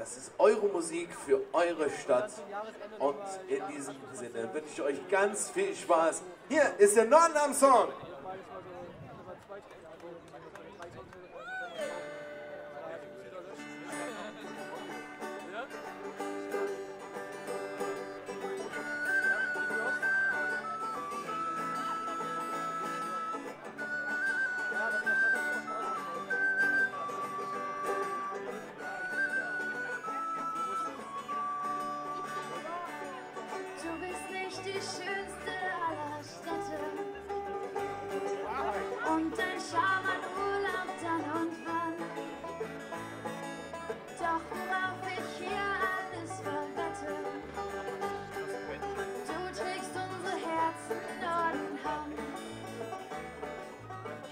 Das ist eure Musik für eure Stadt. Und in diesem Sinne wünsche ich euch ganz viel Spaß. Hier ist der Norden am Song. Du bist nicht die schönste aller Städte und dein Charme an Urlaub dann und wann. Doch worauf ich hier alles verwette, du trägst unsere Herzen Norden Hand.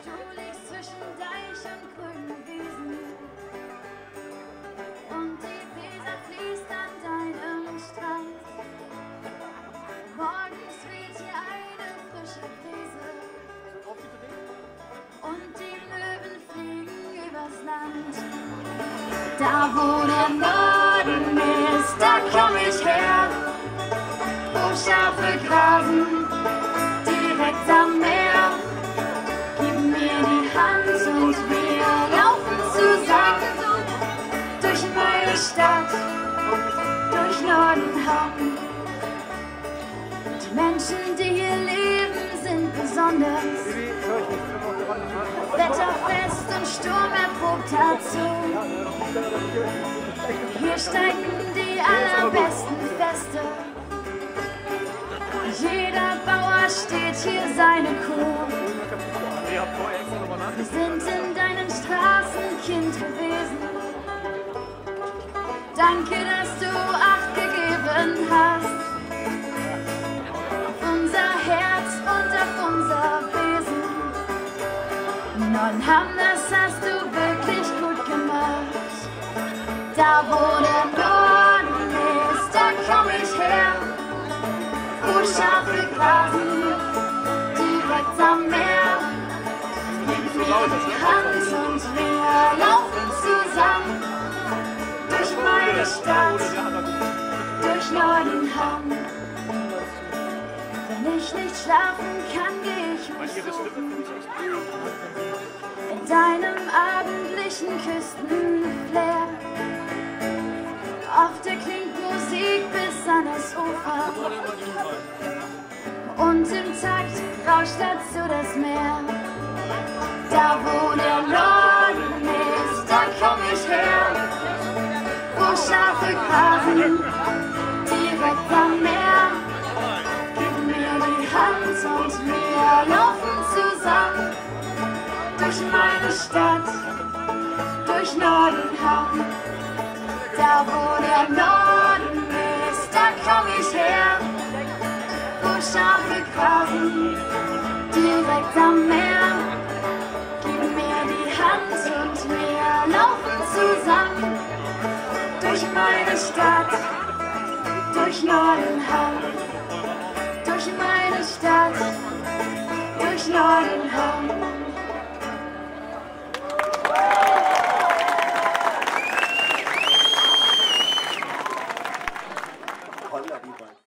Du liegst zwischen Deich und grünen Wiesen und die Weser fließt an deinem Strand. Morgens weht hier eine frische Brise und die Möwen fliegen übers Land. Da wo der Norden ist, da komm ich her, wo Schafe grasen, direkt am Meer. Gib mir die Hand und wir laufen zusammen durch meine Stadt, durch Nordenham. Die Menschen, die hier leben, sind besonders, wetterfest und sturmerprobt dazu. Hier steigen die allerbesten Feste, jeder Bauer steht hier seine Kuh. Wir sind in deinen Straßen Kind gewesen, danke, dass du Acht gegeben hast. Herz und auf unser Wesen. Nordenham, das hast du wirklich gut gemacht. Da wo der Norden ist, da komm ich her, wo Schafe grasen, direkt am Meer. Gib mir die Hand und wir laufen zusammen durch meine Stadt, durch Nordenham. Wenn ich nicht schlafen kann, geh ich mich suchen in deinem abendlichen Küstenflair. Oft erklingt Musik bis an das Ufer und im Takt rauscht dazu das Meer. Da wo der Norden ist, da komm ich her, wo Schafe grasen, direkt am Meer. Und wir laufen zusammen durch meine Stadt, durch Nordenham. Da wo der Norden ist, da komm ich her, wo Schafe grasen, direkt am Meer. Gib mir die Hand und wir laufen zusammen durch meine Stadt, durch Nordenham.